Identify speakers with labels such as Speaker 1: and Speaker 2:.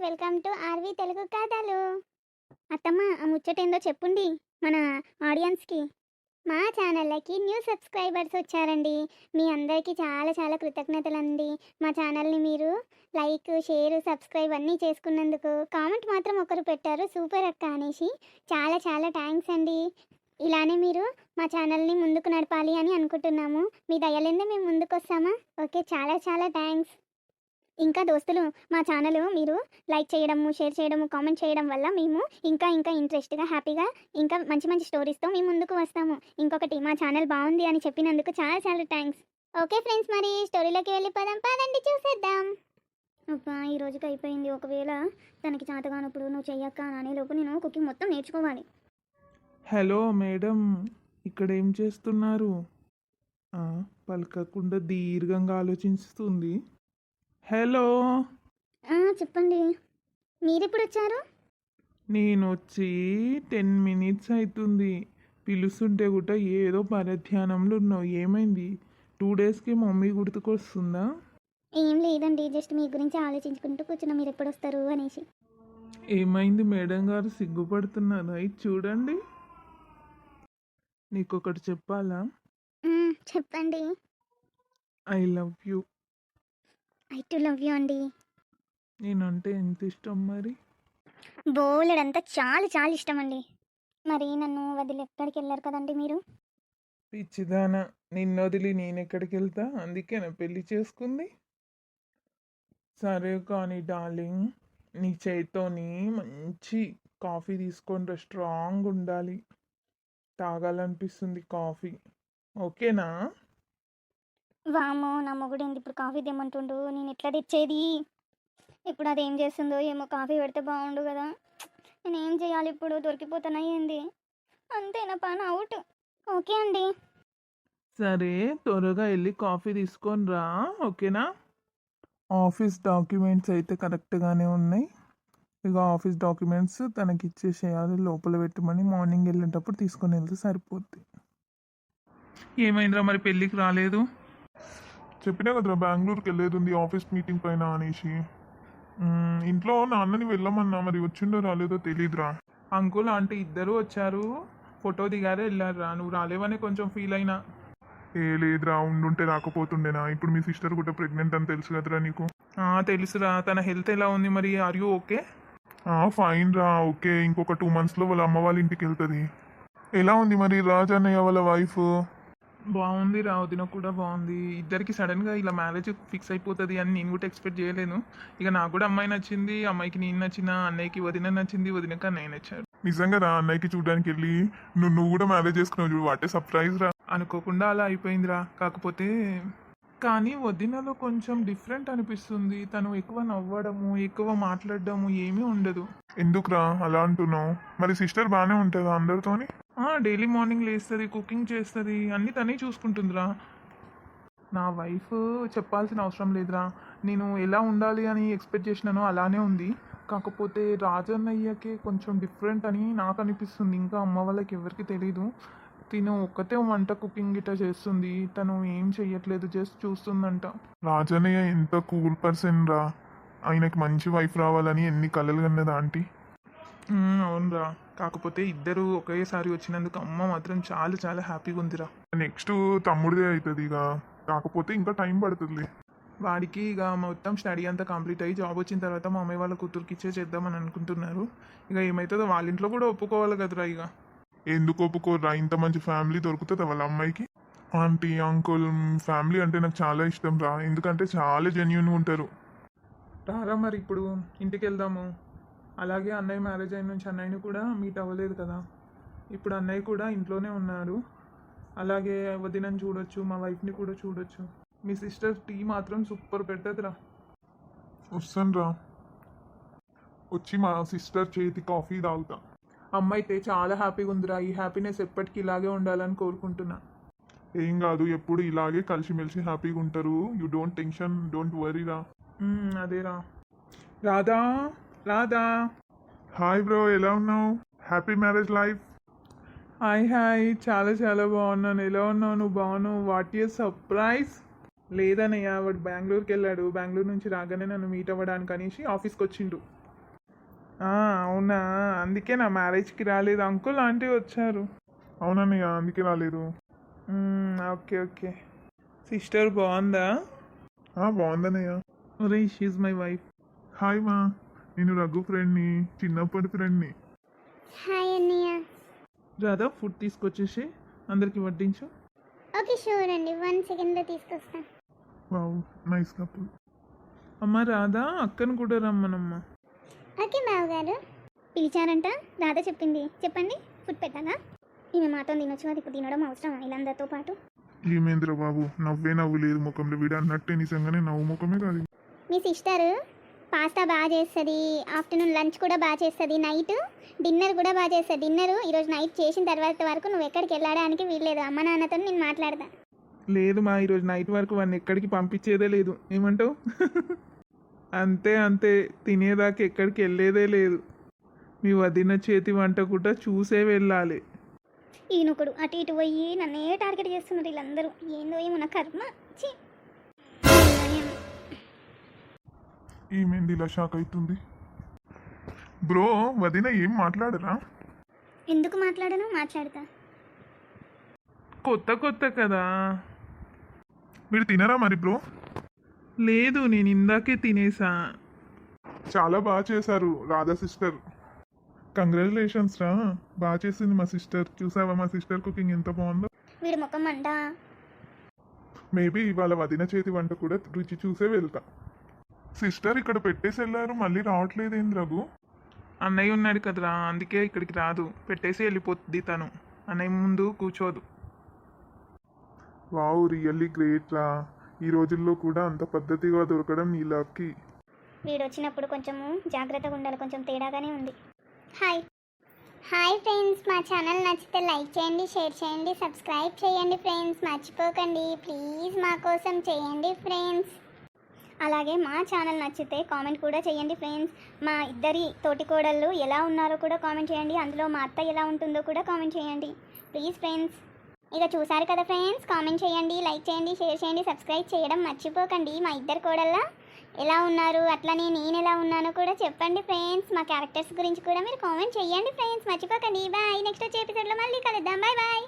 Speaker 1: Welcome to RV Telugu కథలు. అత్తమ్మ, ఆ ముచ్చటేందో చెప్పుండి మన ఆడియన్స్కి. మా ఛానళ్ళకి న్యూ సబ్స్క్రైబర్స్ వచ్చారండి. మీ అందరికీ చాలా చాలా కృతజ్ఞతలండి. మా ఛానల్ని మీరు లైక్, షేర్, సబ్స్క్రైబ్ అన్నీ చేసుకున్నందుకు. కామెంట్ మాత్రం ఒకరు పెట్టారు, సూపర్ అక్క అనేసి. చాలా చాలా థ్యాంక్స్ అండి. ఇలానే మీరు మా ఛానల్ని ముందుకు నడపాలి అని అనుకుంటున్నాము. మీ దయలేందే మేము ముందుకు వస్తామా? ఓకే, చాలా చాలా థ్యాంక్స్. ఇంకా దోస్తులు, మా ఛానల్ మీరు లైక్ చేయడము, షేర్ చేయడము, కామెంట్ చేయడం వల్ల మేము ఇంకా ఇంకా ఇంట్రెస్ట్గా, హ్యాపీగా, ఇంకా మంచి మంచి స్టోరీస్తో మేము ముందుకు వస్తాము. ఇంకొకటి, మా ఛానల్ బాగుంది అని చెప్పినందుకు చాలా చాలా థ్యాంక్స్. ఓకే ఫ్రెండ్స్, మరి స్టోరీలోకి వెళ్ళిపోదాం, పదండి చూసేద్దాం. అబ్బా, ఈ రోజుకి అయిపోయింది. ఒకవేళ తనకి చేతగానప్పుడు నువ్వు చెయ్యక్క అనే లోపు నేను కుకింగ్ మొత్తం నేర్చుకోవాలి.
Speaker 2: హలో మేడం, ఇక్కడ ఏం చేస్తున్నారు? పలకకుండా దీర్ఘంగా ఆలోచిస్తుంది. హలో,
Speaker 1: చెప్పండి, మీరెప్పుడు వచ్చారు?
Speaker 2: నేను వచ్చి 10 minutes అవుతుంది. పిలుస్తుంటే కూడా ఏదో పరధ్యానంలో ఉన్నావు. ఏమైంది? 2 daysకి మమ్మీ గుర్తుకొస్తుందా?
Speaker 1: ఏం లేదండి, జస్ట్ మీ గురించి ఆలోచించుకుంటూ కూర్చున్నా, మీరు ఎప్పుడు వస్తారు అనేసి.
Speaker 2: ఏమైంది మేడం గారు, సిగ్గుపడుతున్నారు? ఇది చూడండి. నీకొకటి చెప్పాలా?
Speaker 1: చెప్పండి.
Speaker 2: I love you.
Speaker 1: I to love you అండి.
Speaker 2: నేనంటే ఎంత ఇష్టం మరి?
Speaker 1: బోలెడంతా చాలా చాలా ఇష్టం అండి. మరి నన్ను వదిలి ఎక్కడికి వెళ్ళారు కదండి మీరు?
Speaker 2: పిచ్చిదానా, నిన్ను వదిలి నేనెక్కడికి వెళ్తా? అందుకే నా పెళ్లి చేసుకుంది. సరే కానీ డార్లింగ్, నీ చేతితోని మంచి కాఫీ తీసుకొని స్ట్రాంగ్ ఉండాలి. తాగాలనిపిస్తుంది కాఫీ. ఓకేనా?
Speaker 1: వామో, నా మొగుడు ఏంది ఇప్పుడు కాఫీ తెమ్మంటుండు, నేను ఎట్లా తెచ్చేది? ఇప్పుడు అదేం చేస్తుందో ఏమో, కాఫీ పెడితే బాగుండు కదా. నేను ఏం చేయాలి ఇప్పుడు? దొరికిపోతానా ఏంది? అంతే, నా పని అవుట్. ఓకే అండి.
Speaker 2: సరే, త్వరగా వెళ్ళి కాఫీ తీసుకొని రా. ఓకేనా? ఆఫీస్ డాక్యుమెంట్స్ అయితే కరెక్ట్గానే ఉన్నాయి. ఇక ఆఫీస్ డాక్యుమెంట్స్ తనకి ఇచ్చేసేయాలి, లోపల పెట్టమని. మార్నింగ్ వెళ్ళేటప్పుడు తీసుకొని వెళ్తే సరిపోద్ది. ఏమైందిరా, మరి పెళ్ళికి రాలేదు?
Speaker 3: చెప్పినా కదరా, బెంగళూరుకి వెళ్ళేది ఉంది ఆఫీస్ మీటింగ్ పైన అనేసి. ఇంట్లో నాన్నని వెళ్ళమన్నా, మరి వచ్చిండో రాలేదో తెలీదురా.
Speaker 2: అంకుల్ ఆంటీ ఇద్దరు వచ్చారు, ఫోటో దిగారే వెళ్ళారా. నువ్వు రాలేవని కొంచెం ఫీల్ అయినా.
Speaker 3: ఏ లేదురా, ఉండుంటే రాకపోతుండేనా. ఇప్పుడు మీ సిస్టర్ కూడా ప్రెగ్నెంట్ అని తెలుసు కదరా నీకు.
Speaker 2: తెలుసురా. తన హెల్త్ ఎలా ఉంది మరి? Are you okay?
Speaker 3: ఫైన్ రా, ఓకే. ఇంకొక 2 monthsలో వాళ్ళ అమ్మ వాళ్ళ ఇంటికి వెళ్తుంది. ఎలా ఉంది మరి రాజ్ అన్నయ్య వాళ్ళ వైఫ్?
Speaker 2: బాగుంది రా, వదిన కూడా బాగుంది. ఇద్దరికి సడన్గా ఇలా మ్యారేజ్ ఫిక్స్ అయిపోతుంది అని నేను కూడా ఎక్స్పెక్ట్ చేయలేను. ఇక నాకు కూడా అమ్మాయి నచ్చింది, అమ్మాయికి నేను నచ్చిన, అన్నయ్యకి వదిన నచ్చింది, వదినక అన్నయ్య నచ్చాడు.
Speaker 3: నిజంగా రా, అన్నయ్యకి చూడడానికి వెళ్ళి నువ్వు కూడా మ్యారేజ్ చేసుకున్నావు చూడు, వాటే సర్ప్రైజ్ రా.
Speaker 2: అనుకోకుండా అలా అయిపోయిందిరా. కాకపోతే కానీ వదినలో కొంచెం డిఫరెంట్ అనిపిస్తుంది. తను ఎక్కువ నవ్వడము, ఎక్కువ మాట్లాడడము ఏమీ ఉండదు.
Speaker 3: ఎందుకురా అలా అంటున్నావు? మరి సిస్టర్ బాగానే ఉంటుందా అందరితోని?
Speaker 2: డైలీ మార్నింగ్ లేస్తుంది, కుకింగ్ చేస్తుంది, అన్నీ తనే చూసుకుంటుందిరా. నా వైఫ్ చెప్పాల్సిన అవసరం లేదురా. నేను ఎలా ఉండాలి అని ఎక్స్పెక్ట్ చేసినానో అలానే ఉంది. కాకపోతే రాజన్నయ్యకి కొంచెం డిఫరెంట్ అని నాకు అనిపిస్తుంది. ఇంకా అమ్మ వాళ్ళకి ఎవరికి తెలీదు. తిను ఒక్కతే వంట కుకింగ్ గిట్ట చేస్తుంది, తను ఏం చెయ్యట్లేదు, జస్ట్ చూస్తుందంట.
Speaker 3: రాజన్నయ్య ఎంత కూల్ పర్సన్ రా, ఆయనకి మంచి వైఫ్ రావాలని ఎన్ని కలలు కన్నదా ఆంటీ.
Speaker 2: అవునరా. కాకపోతే ఇద్దరు ఒకేసారి వచ్చినందుకు అమ్మ మాత్రం చాలా చాలా హ్యాపీగా ఉందిరా.
Speaker 3: నెక్స్ట్ తమ్ముడిదే అవుతుంది ఇక, కాకపోతే ఇంకా టైం పడుతుంది.
Speaker 2: వాడికి ఇక మొత్తం స్టడీ అంతా కంప్లీట్ అయ్యి జాబ్ వచ్చిన తర్వాత మా అమ్మాయి వాళ్ళ కూతురికి చేద్దామని అనుకుంటున్నారు. ఇక ఏమవుతుందో వాళ్ళ ఇంట్లో కూడా ఒప్పుకోవాలి కదరా. ఇక
Speaker 3: ఎందుకు ఒప్పుకోరా, ఇంత మంచి ఫ్యామిలీ దొరుకుతుంది వాళ్ళ అమ్మాయికి. ఆంటీ అంకుల్ ఫ్యామిలీ అంటే నాకు చాలా ఇష్టం రా, ఎందుకంటే చాలా జెన్యున్గా ఉంటారు.
Speaker 2: రారా, మరి ఇప్పుడు ఇంటికి వెళ్దాము. అలాగే అన్నయ్య మ్యారేజ్ అయిన నుంచి అన్నయ్యని కూడా మీట్ అవ్వలేదు కదా. ఇప్పుడు అన్నయ్య కూడా ఇంట్లోనే ఉన్నాడు. అలాగే వదినని చూడొచ్చు, మా వైఫ్ని కూడా చూడొచ్చు. మీ సిస్టర్ టీ మాత్రం సూపర్ పెడుతుందిరా.
Speaker 3: వస్తాను రా, వచ్చి మా సిస్టర్ చేతి కాఫీ తాగుతా.
Speaker 2: అమ్మ అయితే చాలా హ్యాపీగా ఉందిరా. ఈ హ్యాపీనెస్ ఎప్పటికీ ఇలాగే ఉండాలని కోరుకుంటున్నా.
Speaker 3: ఏం కాదు, ఎప్పుడు ఇలాగే కలిసిమెలిసి హ్యాపీగా ఉంటారు. You don't tension, don't worry రా.
Speaker 2: అదేరా. రాధా, రాధా.
Speaker 3: హాయ్ బ్రో, ఎలా ఉన్నావు? Happy marriage life.
Speaker 2: హాయ్, చాలా చాలా బాగున్నాను. ఎలా ఉన్నావు? నువ్వు బాగున్నావు? What is surprise. లేదన్నయ్య, వాడు బెంగళూరుకి వెళ్ళాడు. బెంగళూరు నుంచి రాగానే నన్ను మీట్ అవ్వడానికి అనేసి ఆఫీస్కి వచ్చిండు. అవునా, అందుకే నా మ్యారేజ్కి రాలేదు. అంకుల్ ఆంటీ వచ్చారు.
Speaker 3: అవునన్నయ్య అందుకే రాలేదు.
Speaker 2: Okay okay. సిస్టర్ బాగుందా?
Speaker 3: బాగుందన్నయ్య.
Speaker 2: ఒరే, షీజ్ మై వైఫ్.
Speaker 3: హాయ్ మా, నేను రఘు ఫ్రెండ్ని, చిన్నప్పటి ఫ్రెండ్ని.
Speaker 1: హాయ్ అన్నయ్య.
Speaker 2: రాదా, ఫుడ్ తీసుకొచ్చేసి అందరికి వడ్డించు.
Speaker 1: ఓకే షూర్ అండి, 1 సెకండ్లో తీసుకొస్తాను.
Speaker 3: Wow, nice couple.
Speaker 2: అమ్మ రాదా, అక్కను కూడా రమ్మనమ్మా.
Speaker 1: ఓకే బావగారు. పిలిచారంట, రాధ చెప్పింది. చెప్పండి, ఫుడ్ పెట్టాలా? ఈమె మాతో తినొచ్చు, అది ఇప్పుడు తినడం అవసరం వీళ్ళందరితో పాటు.
Speaker 3: ఏమేంద్ర బాబు, నవ్వే నవ్వు లేదు ముఖంలో. వీడు అన్నట్టే నిజంగానే నవ్వు ముఖమే కాదు.
Speaker 1: మీ సిస్టర్ పాస్తా బాగా చేస్తుంది, ఆఫ్టర్నూన్ లంచ్ కూడా బాగా చేస్తుంది, నైట్ డిన్నర్ కూడా బాగా చేస్తుంది. డిన్నర్ ఈరోజు నైట్ చేసిన తర్వాత వరకు నువ్వు ఎక్కడికి వెళ్ళడానికి వీల్లేదు. అమ్మ నాన్నతో నేను మాట్లాడతా.
Speaker 2: లేదు మా, ఈరోజు నైట్ వరకు వాడిని ఎక్కడికి పంపించేదే లేదు. ఏమంటావు? అంతే అంతే, తినేదాకా ఎక్కడికి వెళ్ళేదే లేదు. మీ వదిన చేతి వంట కూడా చూసే వెళ్ళాలి.
Speaker 1: ఈయనొకడు అటు ఇటు పోయి నన్నే టార్గెట్ చేస్తున్నారు వీళ్ళందరూ. ఏందో ఏమో నా కర్మ. ఛీ.
Speaker 3: ఏమైంది ఇలా షాక్ అవుతుంది? బ్రో, వదిన ఏం మాట్లాడరా?
Speaker 1: ఎందుకు మాట్లాడను, మాట్లాడతా.
Speaker 2: కొత్త కొత్త కదా.
Speaker 3: మీరు తినరా మరి బ్రో?
Speaker 2: లేదు, నేను ఇందాకే తినేసా.
Speaker 3: చాలా బాగా చేశారు రాధా సిస్టర్. కంగ్రాచులేషన్స్ రా, బాగా చేసింది మా సిస్టర్. చూసావా మా సిస్టర్ కుకింగ్ ఎంత బాగుందో?
Speaker 1: వీడు ముఖం అంట.
Speaker 3: మేబీ ఇవాళ వదిన చేతి వంట కూడా రుచి చూసే వెళ్తా. సిస్టర్ ఇక్కడ పెట్టేసి వెళ్ళారు, మళ్ళీ రావట్లేదేంది రఘు?
Speaker 2: అన్నయ్య ఉన్నాడు కదరా, అందుకే ఇక్కడికి రాదు. పెట్టేసి వెళ్ళిపోతుంది తను. అన్నయ్య ముందు కూర్చోదు.
Speaker 3: వావ్, రియల్లీ గ్రేట్ రా. ఈ రోజుల్లో కూడా అంత పద్ధతిగా దొరకడం నీ లక్కీ.
Speaker 1: వీడు వచ్చినప్పుడు కొంచెము జాగ్రత్తగా ఉండాలి, కొంచెం తేడాగానే ఉంది. హాయ్ హాయ్ ఫ్రెండ్స్, మా ఛానల్ నచ్చితే లైక్ చేయండి, షేర్ చేయండి, సబ్స్క్రైబ్ చేయండి ఫ్రెండ్స్. మర్చిపోకండి ప్లీజ్, మా కోసం చేయండి ఫ్రెండ్స్. అలాగే మా ఛానల్ నచ్చితే కామెంట్ కూడా చేయండి ఫ్రెండ్స్. మా ఇద్దరి తోటికోడళ్ళు ఎలా ఉన్నారో కూడా కామెంట్ చేయండి. అందులో మా అత్త ఎలా ఉంటుందో కూడా కామెంట్ చేయండి ప్లీజ్ ఫ్రెండ్స్. ఇక చూసారు కదా ఫ్రెండ్స్, కామెంట్ చేయండి, లైక్ చేయండి, షేర్ చేయండి, సబ్స్క్రైబ్ చేయడం మర్చిపోకండి. మా ఇద్దరు కోడళ్ళ ఎలా ఉన్నారు, అట్లనే నేను ఎలా ఉన్నానో కూడా చెప్పండి ఫ్రెండ్స్. మా క్యారెక్టర్స్ గురించి కూడా మీరు కామెంట్ చేయండి ఫ్రెండ్స్, మర్చిపోకండి. బాయ్, నెక్స్ట్ వచ్చే ఎపిసోడ్లో మళ్ళీ కలుద్దాం. Bye bye.